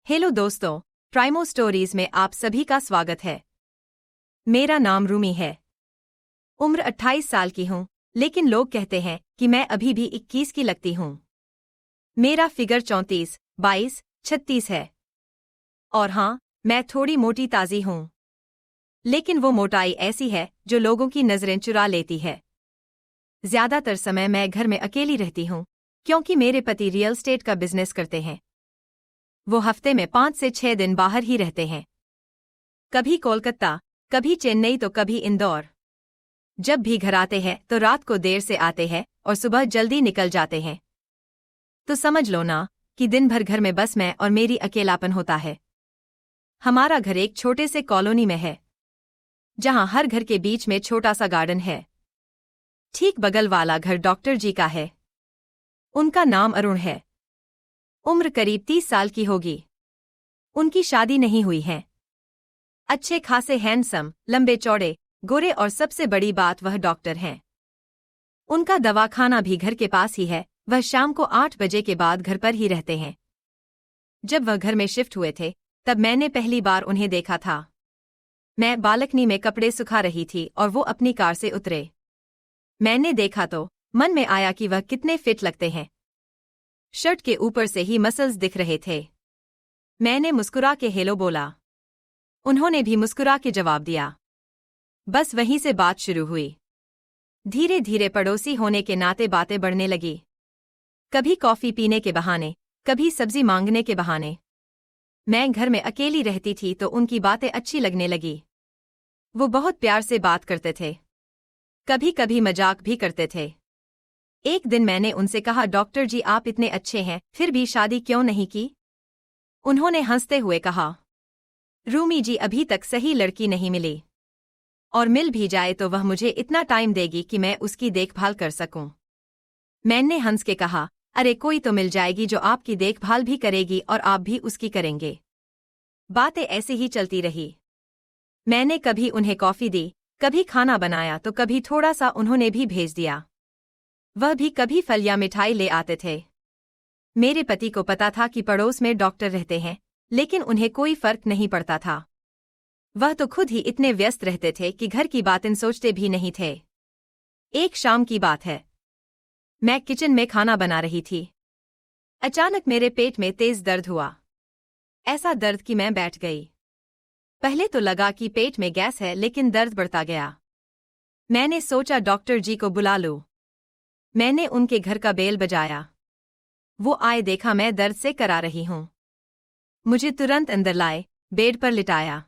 Hello दोस्तों, प्राइमो stories में आप सभी का स्वागत है। मेरा नाम रूमी है। उम्र 28 साल की हूँ, लेकिन लोग कहते हैं कि मैं अभी भी 21 की लगती हूँ। मेरा फिगर 34, 22, 36 है। और हाँ, मैं थोड़ी मोटी ताज़ी हूँ। लेकिन वो मोटाई ऐसी है जो लोगों की नज़रें चुरा लेती है। ज्यादातर समय मैं घर में अकेली रहती हूँ, क्योंकि मेरे पति रियल एस्टेट का बिजनेस करते हैं। वो हफ्ते में 5 से 6 दिन बाहर ही रहते हैं। कभी कोलकाता, कभी चेन्नई तो कभी इंदौर। जब भी घर आते हैं तो रात को देर से आते हैं और सुबह जल्दी निकल जाते हैं। तो समझ लो ना कि दिन भर घर में बस मैं और मेरी अकेलापन होता है। हमारा घर एक छोटे से कॉलोनी में है, जहां हर घर के बीच में छोटा सा गार्डन है। ठीक बगल वाला घर डॉक्टर जी का है। उनका नाम अरुण है। उम्र करीब 30 साल की होगी। उनकी शादी नहीं हुई है। अच्छे खासे हैंडसम, लंबे चौड़े, गोरे और सबसे बड़ी बात वह डॉक्टर हैं। उनका दवाखाना भी घर के पास ही है। वह शाम को 8 बजे के बाद घर पर ही रहते हैं। जब वह घर में शिफ्ट हुए थे तब मैंने पहली बार उन्हें देखा था। मैं बालकनी में कपड़े सुखा रही थी और वो अपनी कार से उतरे। मैंने देखा तो मन में आया कि वह कितने फिट लगते हैं। शर्ट के ऊपर से ही मसल्स दिख रहे थे। मैंने मुस्कुरा के हेलो बोला। उन्होंने भी मुस्कुरा के जवाब दिया। बस वहीं से बात शुरू हुई। धीरे धीरे पड़ोसी होने के नाते बातें बढ़ने लगी। कभी कॉफी पीने के बहाने, कभी सब्जी मांगने के बहाने। मैं घर में अकेली रहती थी तो उनकी बातें अच्छी लगने लगी। वो बहुत प्यार से बात करते थे। कभी कभी मजाक भी करते थे। एक दिन मैंने उनसे कहा, डॉक्टर जी आप इतने अच्छे हैं, फिर भी शादी क्यों नहीं की? उन्होंने हंसते हुए कहा, रूमी जी अभी तक सही लड़की नहीं मिली। और मिल भी जाए तो वह मुझे इतना टाइम देगी कि मैं उसकी देखभाल कर सकूं। मैंने हंस के कहा, अरे कोई तो मिल जाएगी जो आपकी देखभाल भी करेगी और आप भी उसकी करेंगे। बातें ऐसे ही चलती रही। मैंने कभी उन्हें कॉफी दी, कभी खाना बनाया तो कभी थोड़ा सा उन्होंने भी भेज दिया। वह भी कभी फल या मिठाई ले आते थे। मेरे पति को पता था कि पड़ोस में डॉक्टर रहते हैं, लेकिन उन्हें कोई फर्क नहीं पड़ता था। वह तो खुद ही इतने व्यस्त रहते थे कि घर की बातें सोचते भी नहीं थे। एक शाम की बात है। मैं किचन में खाना बना रही थी। अचानक मेरे पेट में तेज दर्द हुआ। ऐसा दर्द कि मैं बैठ गई। पहले तो लगा कि पेट में गैस है, लेकिन दर्द बढ़ता गया। मैंने सोचा डॉक्टर जी को बुला लूं। मैंने उनके घर का बेल बजाया। वो आए, देखा मैं दर्द से करा रही हूं। मुझे तुरंत अंदर लाए, बेड पर लिटाया।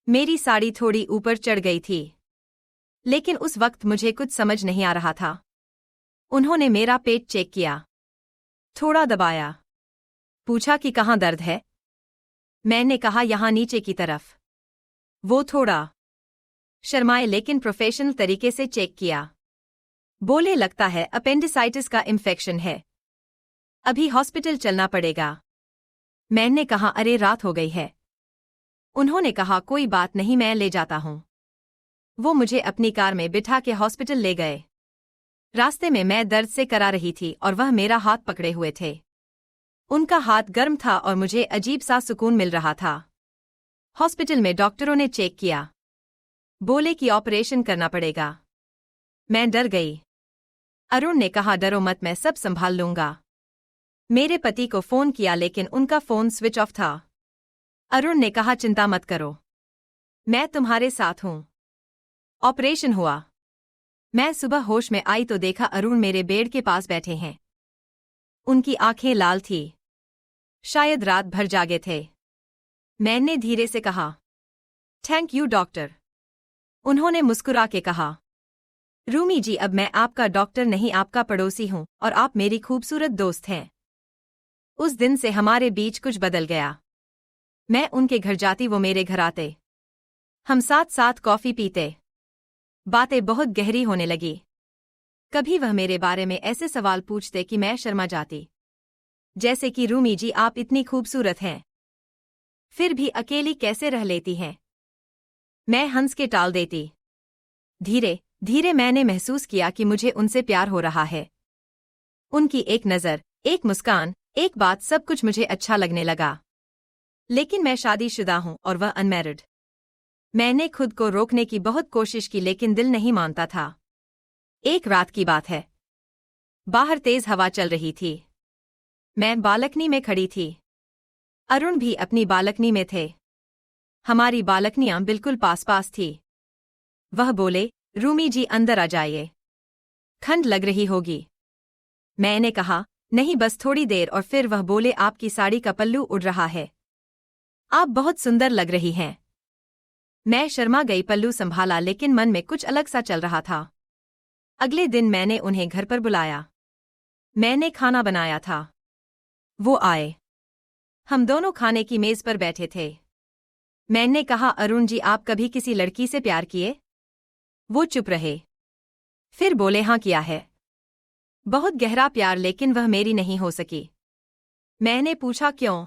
मेरी साड़ी थोड़ी ऊपर चढ़ गई थी, लेकिन उस वक्त मुझे कुछ समझ नहीं आ रहा था। उन्होंने मेरा पेट चेक किया, थोड़ा दबाया, पूछा कि कहाँ दर्द है। मैंने कहा यहाँ नीचे की तरफ। वो थोड़ा शर्माए, लेकिन प्रोफेशनल तरीके से चेक किया। बोले, लगता है अपेंडिसाइटिस का इन्फेक्शन है, अभी हॉस्पिटल चलना पड़ेगा। मैंने कहा, अरे रात हो गई है। उन्होंने कहा, कोई बात नहीं, मैं ले जाता हूं। वो मुझे अपनी कार में बिठा के हॉस्पिटल ले गए। रास्ते में मैं दर्द से करा रही थी और वह मेरा हाथ पकड़े हुए थे। उनका हाथ गर्म था और मुझे अजीब सा सुकून मिल रहा था। हॉस्पिटल में डॉक्टरों ने चेक किया। बोले कि ऑपरेशन करना पड़ेगा। मैं डर गई। अरुण ने कहा, डरो मत, मैं सब संभाल लूंगा। मेरे पति को फोन किया, लेकिन उनका फोन स्विच ऑफ था। अरुण ने कहा, चिंता मत करो, मैं तुम्हारे साथ हूं। ऑपरेशन हुआ। मैं सुबह होश में आई तो देखा अरुण मेरे बेड के पास बैठे हैं। उनकी आंखें लाल थी, शायद रात भर जागे थे। मैंने धीरे से कहा, थैंक यू डॉक्टर। उन्होंने मुस्कुरा के कहा, रूमी जी अब मैं आपका डॉक्टर नहीं, आपका पड़ोसी हूं और आप मेरी खूबसूरत दोस्त हैं। उस दिन से हमारे बीच कुछ बदल गया। मैं उनके घर जाती, वो मेरे घर आते। हम साथ साथ कॉफी पीते। बातें बहुत गहरी होने लगी। कभी वह मेरे बारे में ऐसे सवाल पूछते कि मैं शर्मा जाती, जैसे कि रूमी जी आप इतनी खूबसूरत हैं, फिर भी अकेली कैसे रह लेती हैं। मैं हंस के टाल देती। धीरे धीरे मैंने महसूस किया कि मुझे उनसे प्यार हो रहा है। उनकी एक नज़र, एक मुस्कान, एक बात, सब कुछ मुझे अच्छा लगने लगा। लेकिन मैं शादीशुदा हूं और वह अनमैरिड। मैंने खुद को रोकने की बहुत कोशिश की लेकिन दिल नहीं मानता था। एक रात की बात है। बाहर तेज हवा चल रही थी। मैं बालकनी में खड़ी थी। अरुण भी अपनी बालकनी में थे। हमारी बालकनियां बिल्कुल पास पास थी। वह बोले, रूमी जी अंदर आ जाइए, ठंड लग रही होगी। मैंने कहा, नहीं बस थोड़ी देर, और फिर वह बोले, आपकी साड़ी का पल्लू उड़ रहा है, आप बहुत सुंदर लग रही हैं। मैं शर्मा गई, पल्लू संभाला लेकिन मन में कुछ अलग सा चल रहा था। अगले दिन मैंने उन्हें घर पर बुलाया। मैंने खाना बनाया था। वो आए। हम दोनों खाने की मेज पर बैठे थे। मैंने कहा, अरुण जी आप कभी किसी लड़की से प्यार किए? वो चुप रहे। फिर बोले, हाँ किया है, बहुत गहरा प्यार, लेकिन वह मेरी नहीं हो सकी। मैंने पूछा क्यों?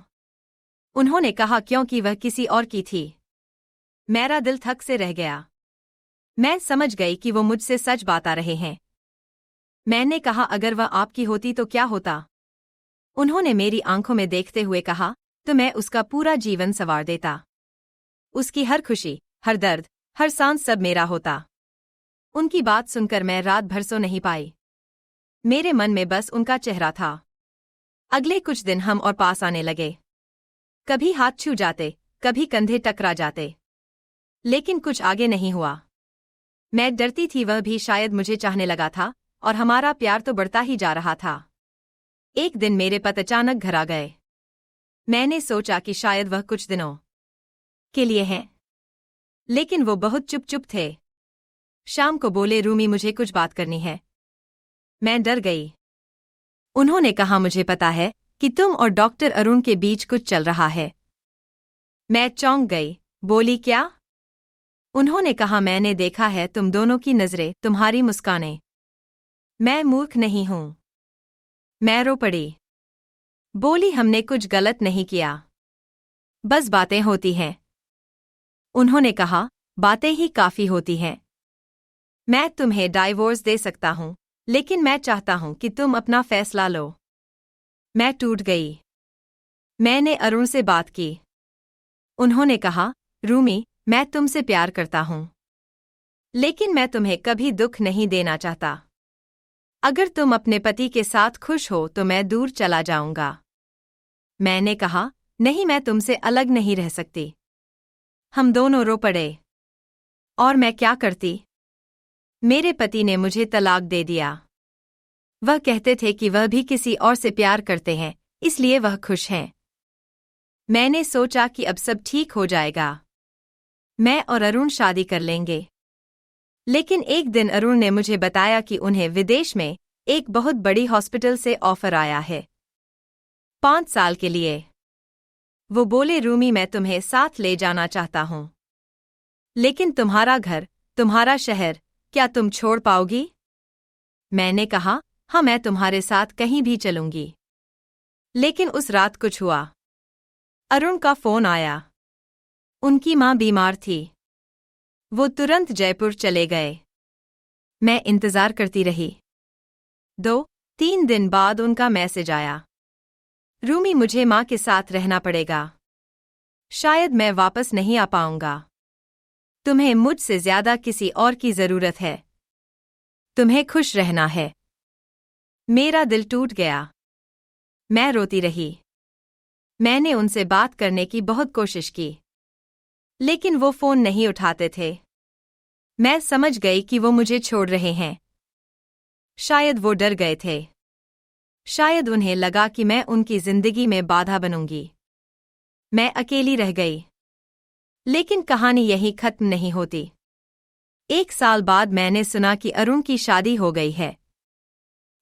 उन्होंने कहा, क्योंकि वह किसी और की थी। मेरा दिल थक से रह गया। मैं समझ गई कि वो मुझसे सच बता रहे हैं। मैंने कहा, अगर वह आपकी होती तो क्या होता? उन्होंने मेरी आंखों में देखते हुए कहा, तो मैं उसका पूरा जीवन संवार देता। उसकी हर खुशी, हर दर्द, हर सांस सब मेरा होता। उनकी बात सुनकर मैं रात भर सो नहीं पाई। मेरे मन में बस उनका चेहरा था। अगले कुछ दिन हम और पास आने लगे। कभी हाथ छू जाते, कभी कंधे टकरा जाते, लेकिन कुछ आगे नहीं हुआ। मैं डरती थी वह भी शायद मुझे चाहने लगा था, और हमारा प्यार तो बढ़ता ही जा रहा था। एक दिन मेरे पति अचानक घर आ गए। मैंने सोचा कि शायद वह कुछ दिनों के लिए हैं, लेकिन वो बहुत चुप-चुप थे। शाम को बोले, रूमी मुझे कुछ बात करनी है। मैं डर गई। उन्होंने कहा, मुझे पता है कि तुम और डॉक्टर अरुण के बीच कुछ चल रहा है। मैं चौंक गई, बोली, क्या? उन्होंने कहा, मैंने देखा है तुम दोनों की नजरें, तुम्हारी मुस्कानें। मैं मूर्ख नहीं हूं। मैं रो पड़ी। बोली, हमने कुछ गलत नहीं किया, बस बातें होती हैं। उन्होंने कहा, बातें ही काफी होती हैं। मैं तुम्हें डाइवोर्स दे सकता हूं, लेकिन मैं चाहता हूं कि तुम अपना फैसला लो। मैं टूट गई। मैंने अरुण से बात की। उन्होंने कहा, रूमी मैं तुमसे प्यार करता हूं, लेकिन मैं तुम्हें कभी दुख नहीं देना चाहता। अगर तुम अपने पति के साथ खुश हो तो मैं दूर चला जाऊंगा। मैंने कहा, नहीं मैं तुमसे अलग नहीं रह सकती। हम दोनों रो पड़े। और मैं क्या करती? मेरे पति ने मुझे तलाक दे दिया। वह कहते थे कि वह भी किसी और से प्यार करते हैं, इसलिए वह खुश हैं। मैंने सोचा कि अब सब ठीक हो जाएगा, मैं और अरुण शादी कर लेंगे। लेकिन एक दिन अरुण ने मुझे बताया कि उन्हें विदेश में एक बहुत बड़ी हॉस्पिटल से ऑफर आया है, 5 साल के लिए। वो बोले, रूमी मैं तुम्हें साथ ले जाना चाहता हूं, लेकिन तुम्हारा घर, तुम्हारा शहर, क्या तुम छोड़ पाओगी? मैंने कहा, हाँ मैं तुम्हारे साथ कहीं भी चलूंगी। लेकिन उस रात कुछ हुआ। अरुण का फोन आया। उनकी मां बीमार थी। वो तुरंत जयपुर चले गए। मैं इंतजार करती रही। 2-3 दिन बाद उनका मैसेज आया, रूमी मुझे मां के साथ रहना पड़ेगा, शायद मैं वापस नहीं आ पाऊंगा। तुम्हें मुझसे ज्यादा किसी और की जरूरत है। तुम्हें खुश रहना है। मेरा दिल टूट गया। मैं रोती रही। मैंने उनसे बात करने की बहुत कोशिश की, लेकिन वो फोन नहीं उठाते थे। मैं समझ गई कि वो मुझे छोड़ रहे हैं। शायद वो डर गए थे। शायद उन्हें लगा कि मैं उनकी जिंदगी में बाधा बनूंगी। मैं अकेली रह गई। लेकिन कहानी यहीं खत्म नहीं होती। 1 साल बाद मैंने सुना कि अरुण की शादी हो गई है,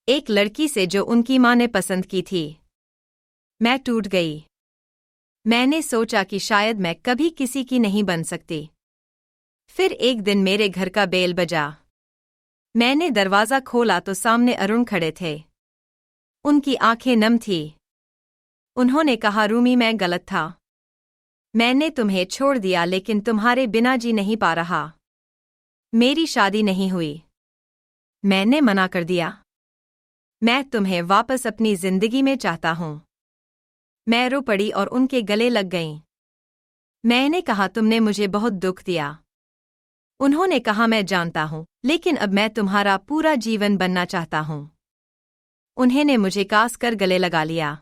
एक लड़की से जो उनकी मां ने पसंद की थी। मैं टूट गई। मैंने सोचा कि शायद मैं कभी किसी की नहीं बन सकती। फिर एक दिन मेरे घर का बेल बजा। मैंने दरवाजा खोला तो सामने अरुण खड़े थे। उनकी आंखें नम थीं। उन्होंने कहा, रूमी मैं गलत था। मैंने तुम्हें छोड़ दिया, लेकिन तुम्हारे बिना जी नहीं पा रहा। मेरी शादी नहीं हुई। मैंने मना कर दिया। मैं तुम्हें वापस अपनी जिंदगी में चाहता हूं। मैं रो पड़ी और उनके गले लग गईं। मैंने कहा, तुमने मुझे बहुत दुख दिया। उन्होंने कहा, मैं जानता हूँ, लेकिन अब मैं तुम्हारा पूरा जीवन बनना चाहता हूँ। उन्होंने मुझे कास कर गले लगा लिया।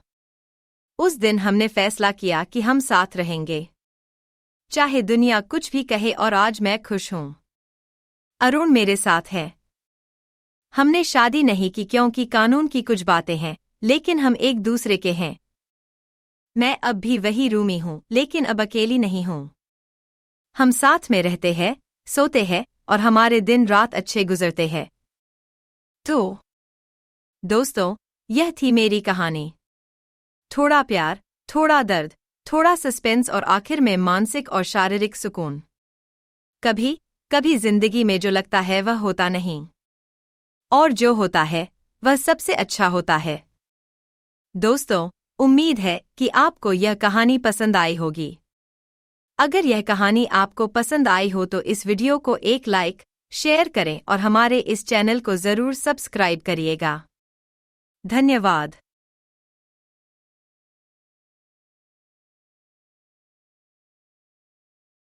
उस दिन हमने फैसला किया कि हम साथ रहेंगे, चाहे दुनिया कुछ भी कहे, और आज मैं खुश हूँ। अरुण मेरे साथ है। हमने शादी नहीं की क्योंकि कानून की कुछ बातें हैं, लेकिन हम एक दूसरे के हैं। मैं अब भी वही रूमी हूँ, लेकिन अब अकेली नहीं हूँ। हम साथ में रहते हैं, सोते हैं, और हमारे दिन रात अच्छे गुजरते हैं। तो दोस्तों, यह थी मेरी कहानी। थोड़ा प्यार, थोड़ा दर्द, थोड़ा सस्पेंस, और आखिर में मानसिक और शारीरिक सुकून। कभी कभी जिंदगी में जो लगता है वह होता नहीं, और जो होता है वह सबसे अच्छा होता है। दोस्तों, उम्मीद है कि आपको यह कहानी पसंद आई होगी। अगर यह कहानी आपको पसंद आई हो तो इस वीडियो को एक लाइक, शेयर करें और हमारे इस चैनल को जरूर सब्सक्राइब करिएगा। धन्यवाद।